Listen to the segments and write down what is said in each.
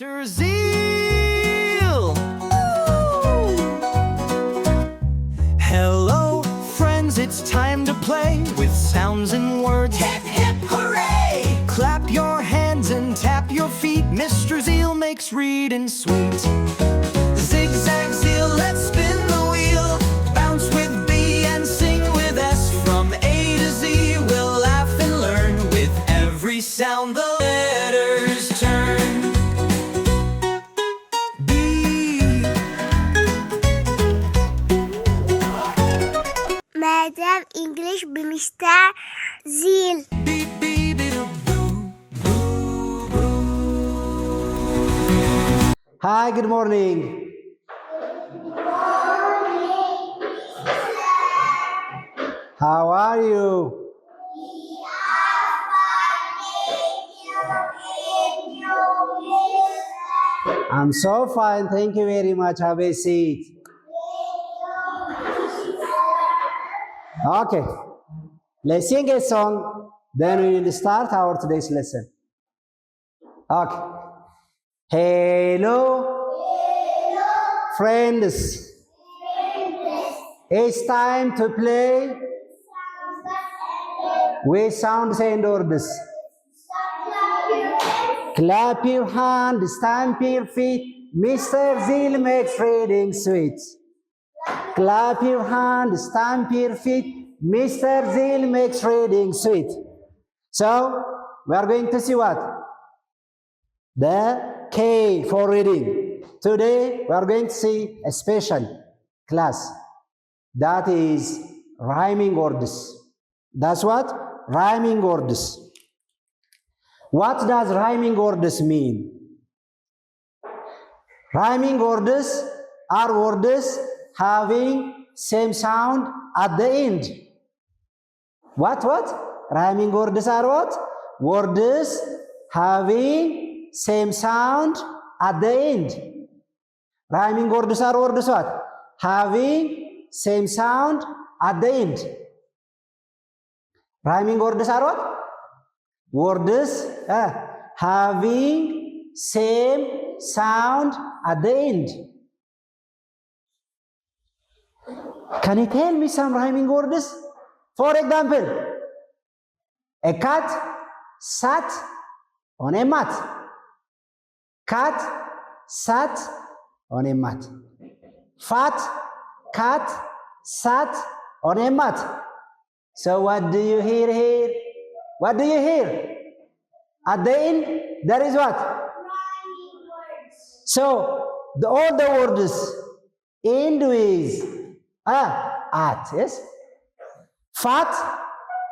Mr. Zeal! Hello, friends, it's time to play with sounds and words. Hip, hip, hooray! Clap your hands and tap your feet. Mr. Zeal makes reading sweet. Zigzag Zeal, let's spin the wheel. Bounce with B and sing with S. From A to Z, we'll laugh and learn. With every sound, the letters turn. Madam English Minister Zeal. Beep, beep, beep, boo, boo, boo. Hi, good morning. How are you? I'm so fine. Thank you very much. Have a seat. Okay. Let's sing a song. Then we will start our today's lesson. Okay. Hello, friends. It's time to play with sounds and words. Clap your hands, stamp your feet. Mr. Zeal makes reading sweet. Clap your hands, stamp your feet. Mr. Zeal makes reading sweet. So, we are going to see what? The K for reading. Today, we are going to see a special class. That is rhyming words. That's what? Rhyming words. What does rhyming words mean? Rhyming words are words having same sound at the end. What? Rhyming words are what? Words having same sound at the end. Rhyming words are words what? Having same sound at the end. Rhyming words are what? Words having same sound at the end. Can you tell me some rhyming words? For example, a cat sat on a mat. Cat sat on a mat. Fat cat sat on a mat. So what do you hear here? What do you hear? At the end, there is what? Rhyming words. So, all the words end with at, yes? Fat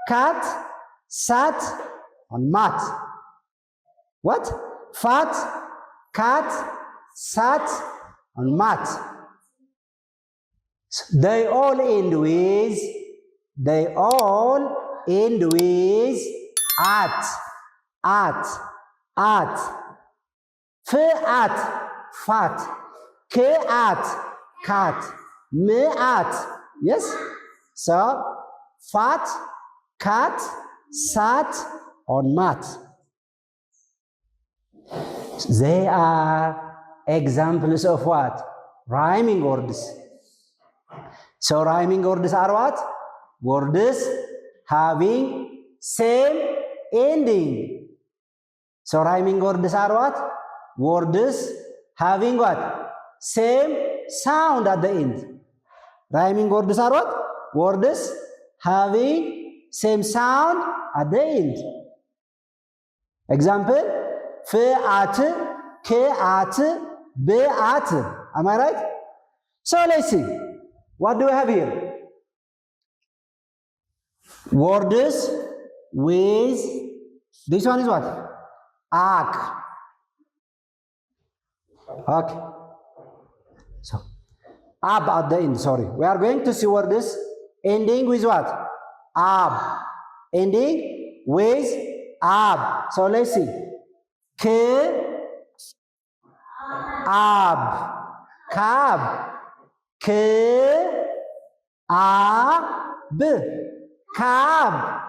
cat sat on mat. What? Fat cat sat on mat. So they all end with at. F at fat. K at cat. M at. Yes? So, fat cat sat on mat. They are examples of what? Rhyming words. So, rhyming words are what? Words having same ending. So, rhyming words are what? Words having what? Same sound at the end. Rhyming words are what? Words having same sound at the end. Example, F at, K at, B at. Am I right? So let's see. What do we have here? Words with, this one is what? Ak. Okay. So, ab at the end, sorry. We are going to see words ending with what? Ab. Ending with ab. So let's see. K, ab. Cab. K, ab. Cab.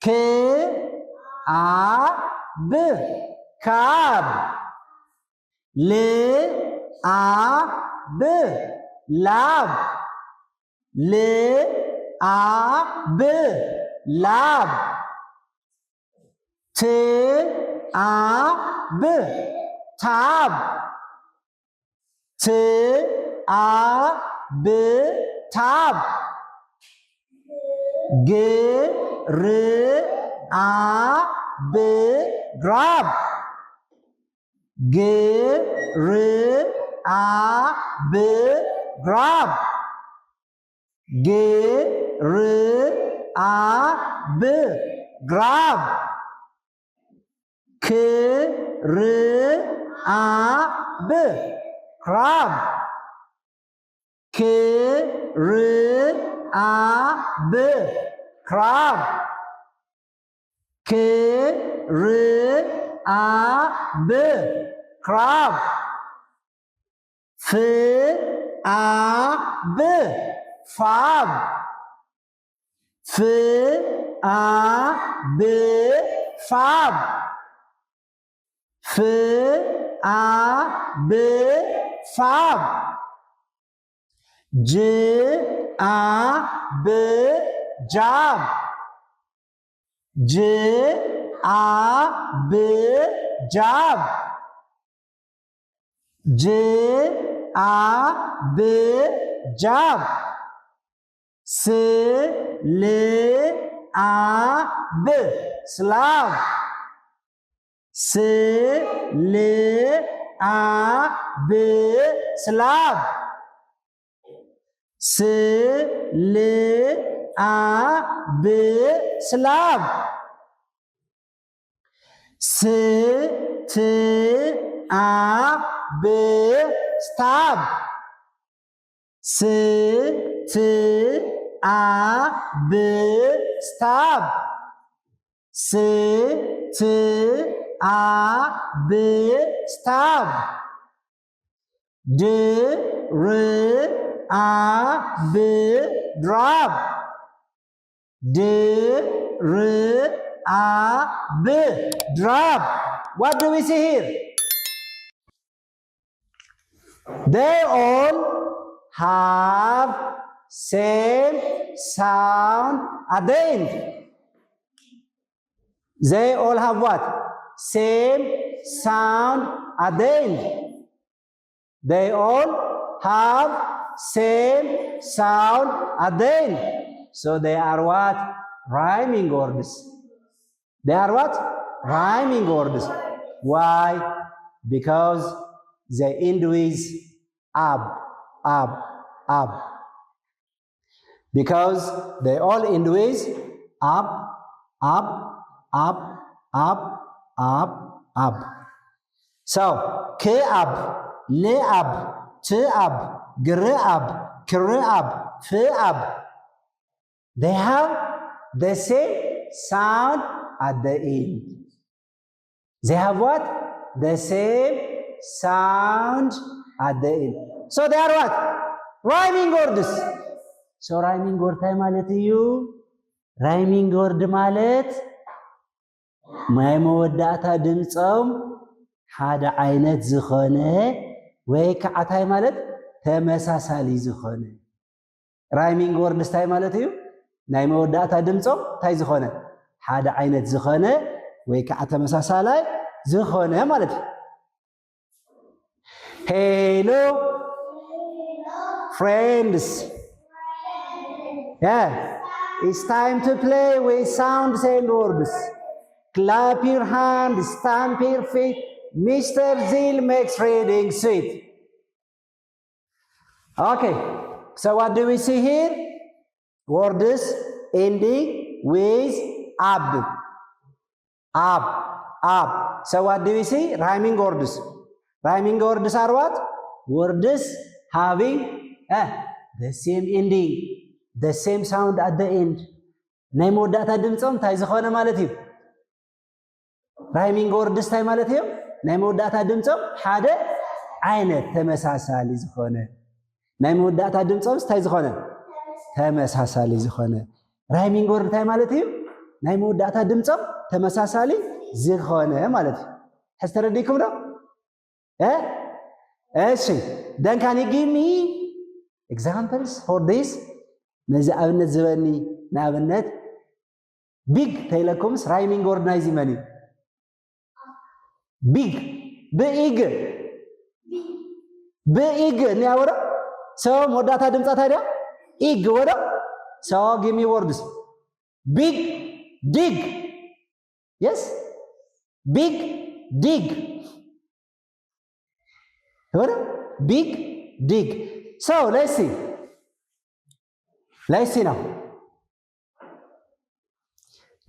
K, ab. Cab. ልአብ ላብ ልአብ ላብ ትአብ ታብ ትአብ ታብ ግርአብ ግራብ ግርአብ ግራብ ግርአብ ግራብ ክርአብ ክራብ ክርአብ ክራብ ክርአብ ክራብ ፍአብ ፋብ ፍአብ ፋብ ፍአብ ፋብ ጅአብ ጃብ ጅአብ ጃብ ጅአብ ጃብ ስልአብ ስላብ ስልአብ ስላብ ስልአብ ስላብ ስትአብ ስታብ ስትአብ ስታብ ስትአብ ስታብ ድርአብ ድራብ ድርአብ ድራብ What do we see here? They all have same sound at the end. They all have what? Same sound at the end. They all have same sound at the end. So they are what? Rhyming words. They are what? Rhyming words. Why? Because they end with ab, ab, ab. Because they all end with ab, ab, ab, ab, ab, ab. So, k-ab, le-ab, t-ab, gr-ab, kr-ab, f-ab. They have the same sound at the end. They have what? The same sound at the end. So they are what? Rhyming words. So rhyming word ማለት እዩ rhyming word ማለት ማይ መወዳእታ ድምጾም ሓደ ዓይነት ዝኾነ ወይ ከዓ ታይ ማለት ተመሳሳሊ ዝኾነ rhyming word ታይ ማለት እዩ ናይ መወዳእታ ድምጾም ታይ ዝኾነ ሓደ ዓይነት ዝኾነ ወይ ከዓ ተመሳሳላይ ዝኾነ ማለት እዩ Hello friends. Yeah, it's time to play with sounds and words. Clap your hands, stamp your feet. Mr. Zil makes reading sweet. Okay, so what do we see here? Words ending with ab. Ab, ab. So what do we see? Rhyming words. Rhyming words are what? Words having the same ending, the same sound at the end. ናይ መወዳእታ ድምጾም ታይ ዝኾነ ማለት እዩ rhyming words ታይ ማለት እዩ ናይ መወዳእታ ድምጾም ሓደ ዓይነት ተመሳሳሊ ዝኾነ ናይ መወዳእታ ድምጾም ታይ ዝኾነ ተመሳሳሊ ዝኾነ rhyming word ታይ ማለት እዩ ናይ መወዳእታ ድምጾም ተመሳሳሊ ዝኾነ ማለት እዩ ሕስተረዲኩም ዶ እሺ then can you give me examples for this? ነዚህ አብነት ዝበኒ ንኣብነት big telecoms rhyming word ናይ ዝመኒ big big ንያወራ so ሞዳታ ድምጻ ታዲያ ig ወራ so give me words big dig yes big dig what big dig so let's see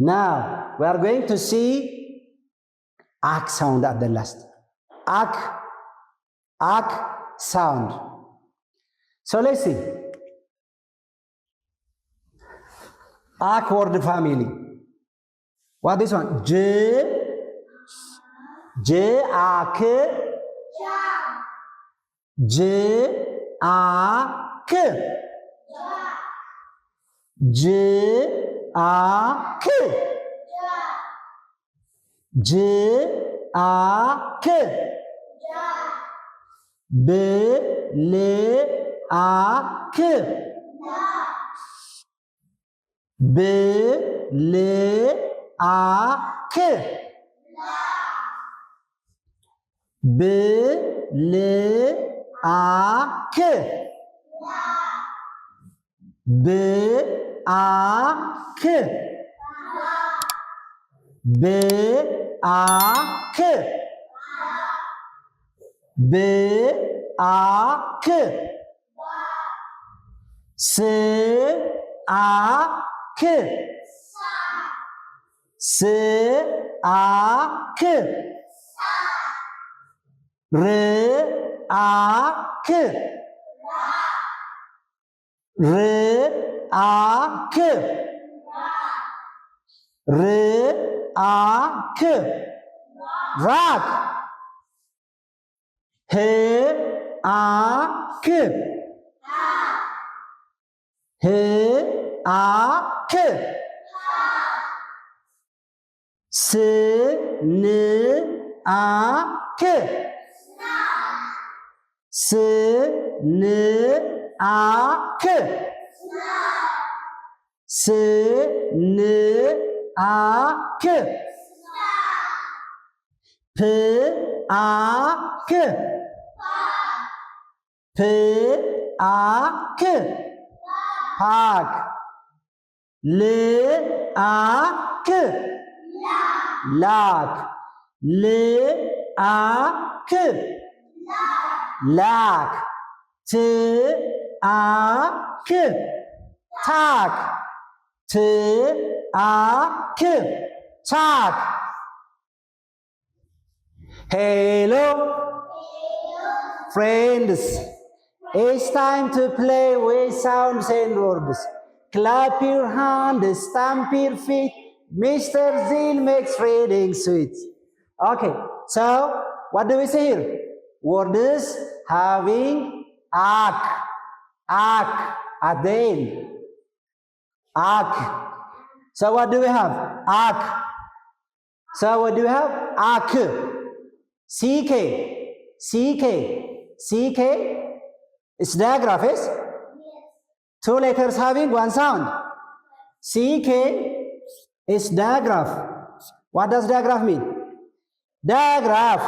now we are going to see ak sound at the last ak sound so let's see ak word family what this one j ak j ak j ak j ak b l ak b l ak b l ak b ak b ak b ak s ak s ak r ak r ak r ak rak h ak h ak s n ak s n ak s n ak p ak p ak pak l ak lak l ak lak t ak tak t ak tak hello friends it's time to play with sounds and words clap your hands stamp your feet Mr. Zil makes reading sweet okay so what do we say here words having ak at the end ak so what do we have ak so what do we have ak ck it's digraph is two letters having one sound ck is digraph what does digraph mean digraph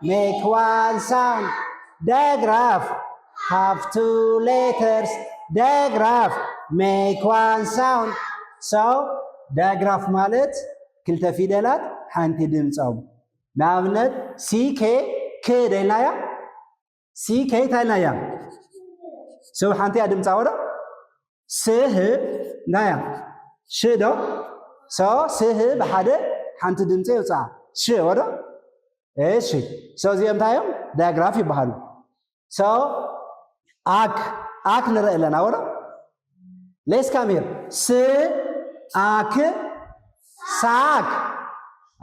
make one sound digraph have two letters digraph make one sound so digraph ማለት ክልተ ፊደላት ሓንቲ ድምፆም ንኣብነት ck ደልናያ ck ታይናያ ሰው ሓንቲ ድምፃ ወዶ ስህ ናያ ሽዶ ሶ ስህ በሓደ ሓንቲ ድምፂ ይውፃ ሽ ወዶ እሺ ሶ እዚኦም ታዮም ዳያግራፍ ይባሃሉ ሶ አክ ንርኢ ኣለና ወዶ ሌትስ ካም ሂር ስ አክ ሳክ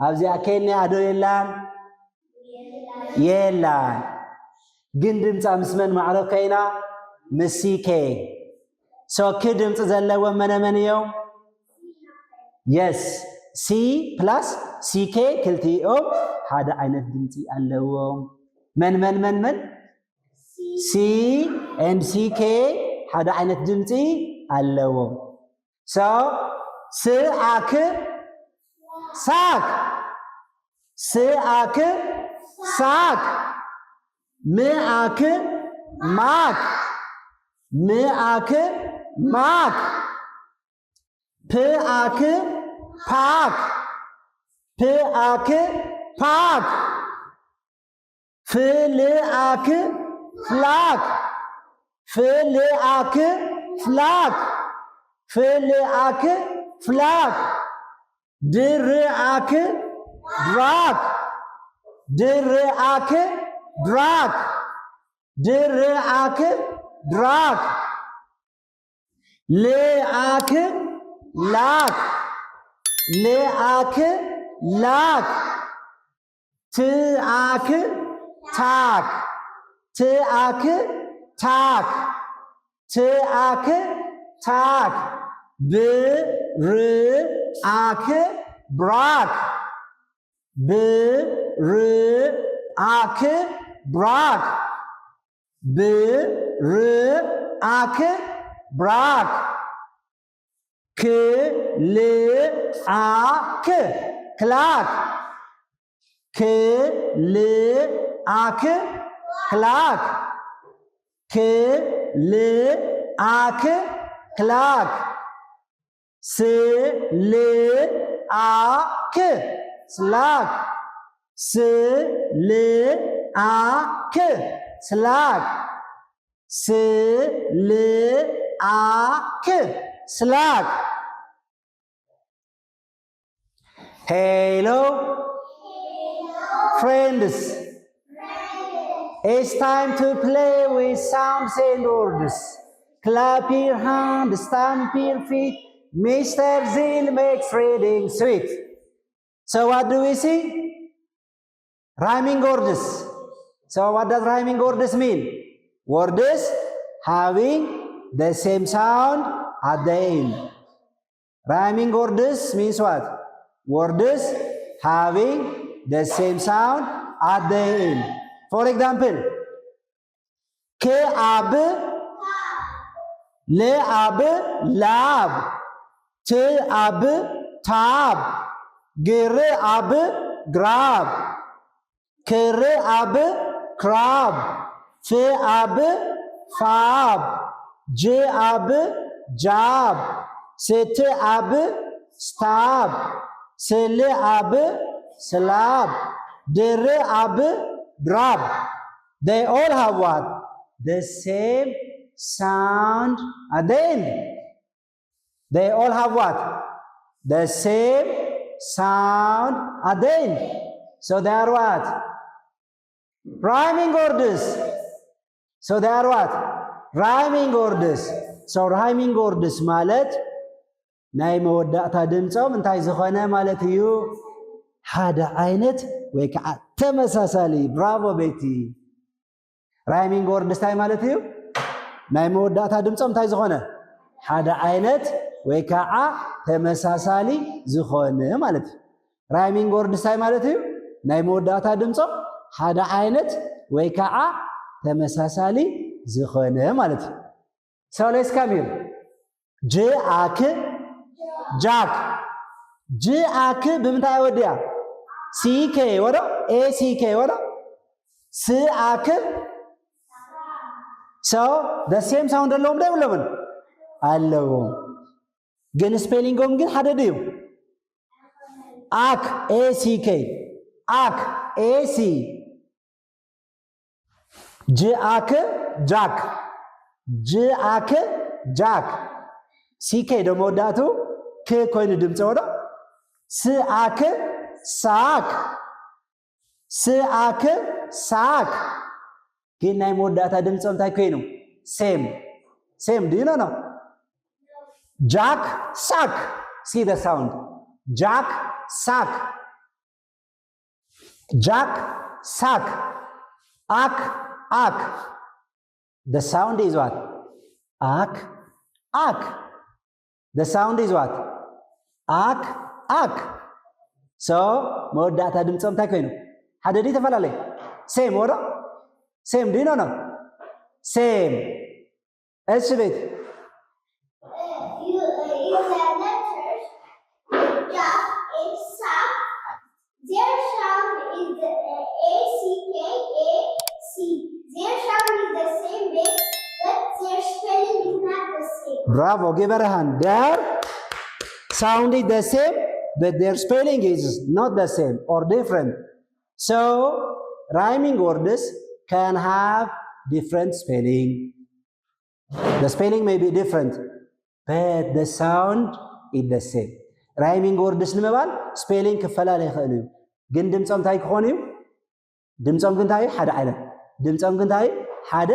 ኣብዚኣ ከንያ ዶ የላን ግን ድምፃ ምስመን ማዕረፍ ከይና ምሲኬ ሶ ክ ድምፂ ዘለዎም መነመን እዮም yes C plus CK ክልቲኦም ሓደ ዓይነት ድምፂ ኣለዎም መን C and CK ሓደ ዓይነት ድምፂ ኣለዎም so ስአክ ሳክ ስአክ ሳክ ምአክ ማክ ምአክ ማክ ፕአክ ፓክ ፕአክ ፓክ ፍልአክ ፍላክ ፍልአክ ፍላክ ፍልአክ ፍላክ ድርአክ ድራክ ድርአክ ድራክ ድርአክ ድራክ ልአክ ላክ ልአክ ላክ ትአክ ታክ ትአክ ታክ ትአክ ታክ ብርአክ ብራክ ብርአክ ብራክ ብርአክ ብራክ ክልአክ ክላክ ክልአክ ክላክ ክልአክ ክላክ ስልአክ ስላክ ስልአክ ስላክ ስልአክ ስላክ Hello friends. It's time to play with sounds and words. Clap your hands, stamp your feet. Mr. Zil makes reading sweet. So what do we see? Rhyming words. So what does rhyming words mean? Words having the same sound at the end. Rhyming words means what? Words having the same sound at the end. For example, K-ab, Le-ab, lab, T-ab, tab, Gr-ab, grab, Kr-ab, crab, F-ab, fab, J-ab, jab, St-ab, stab, Sl-ab, slab, Dr-ab, drab. They all have what? The same sound at the end. They all have what? The same sound at the end. So they are what? Rhyming words. So they are what? Rhyming words. So rhyming words ማለት ናይ መወዳእታ ድምፆም እንታይ ዝኾነ ማለት እዩ ሓደ ዓይነት ወይ ከዓ ተመሳሳሊ ብራቮ ቤቲ ራይሚንግ ወርድስ እንታይ ማለት እዩ ናይ መወዳእታ ድምፆም እንታይ ዝኾነ ሓደ ዓይነት ወይ ከዓ ተመሳሳሊ ዝኾነ ማለት እዩ ራይሚንግ ወርድስ እንታይ ማለት እዩ ናይ መወዳእታ ድምፆም ሓደ ዓይነት ወይ ከዓ ተመሳሳሊ ዝኾነ ማለት እዩ So let's come here. ጅአክ ጃክ ጅአክ ብምንታይ ወዲያ ሲኬ ወዶ ኤሲኬ ወዶ ስአክ So the same sound ኣለዎም ዶ የብሎምን ኣለዎም ግን ስፔሊንጎም ግን ሓደ ድዩ አክ ኤሲኬ አክ ኤሲ ጅአክ ጃክ ጅአክ ጃክ ሲኬ ደሞ ወዳቱ ከ ኮይኑ ድምጽ ወዶ ስአክ ሳክ ስአክ ሳክ ግን ናይ መወዳእታ ድምጽም እንታይ ኮይኑ ሴም do you know jack sack see the sound jack sack ak the sound is what ak the sound is what ak so መወዳእታ ድምጽም እንታይ ኮይኑ ሓደ ዲ ተፈላለየ ሴም ወዶ ሴም ዲ ነው ሴም እሺ ቤት You have letters, ja, and sa. Their sound is the A-C-K-A-C. Their sound is the same way, but their spelling is not the same. Bravo, give her a hand. Their sound is the same, but their spelling is not the same or different. So, rhyming words can have different spelling. The spelling may be different, but the sound is the same. Rhyming words ንምባል spelling ክፈላለ ይኽእል እዩ ግን ድምፆም እንታይ ክኾን እዩ ድምፆም ግን እንታይ ሓደ ዓይነት ድምፆም ግን እንታይ ሓደ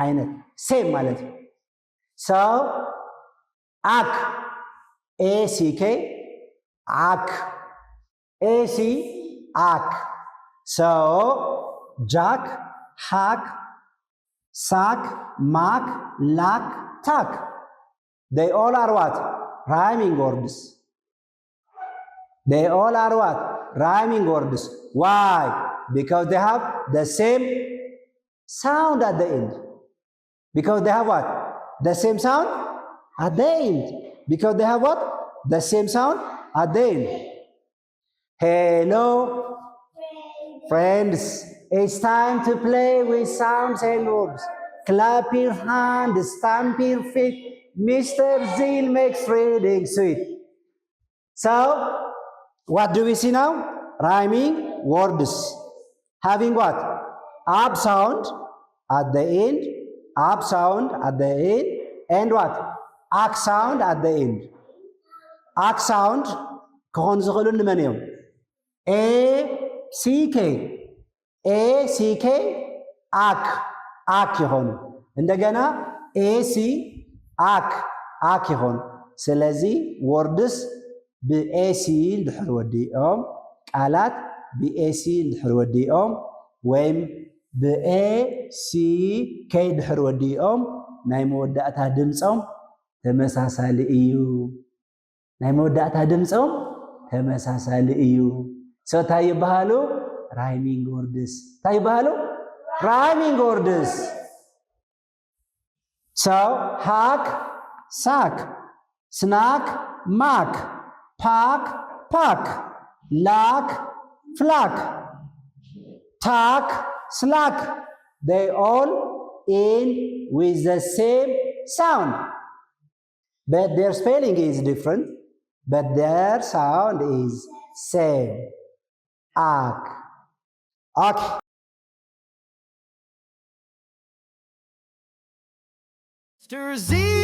ዓይነት ሴም ማለት እዩ so ak ack ak ac ak so jack hack sack mac lack tack they all are what rhyming words. They all are what? Rhyming words. Why? Because they have the same sound at the end. Because they have what? The same sound at the end. Because they have what? The same sound at the end. Hello, friends. It's time to play with sounds and words. Clap your hands, stamp your feet. Mr. Zeal makes reading sweet. So, what do we see now? Rhyming words. Having what? Up sound at the end, up sound at the end, and what? Ak sound at the end. Ak sound, ከሆኑ ዝኽእሉ ንመን እዮም? A, C, K. A, C, K, ak, ak ይሆኑ። እንደገና A, C, ak, ak ይሆኑ። ስለዚህ words ብኤሲ እንድሕር ወዲኦም ቃላት ብኤሲ እንድሕር ወዲኦም ወይም ብኤሲ ከይ ድሕር ወዲኦም ናይ መወዳእታ ድምፆም ተመሳሳሊ እዩ ናይ መወዳእታ ድምፆም ተመሳሳሊ እዩ so እንታይ ይበሃሉ rhyming words እንታይ ይበሃሉ rhyming words so hack sack snack mac pack, pack, lack, flack, tack, slack. They all end with the same sound. But their spelling is different, but their sound is same. Ak. Ak. Mr. Z.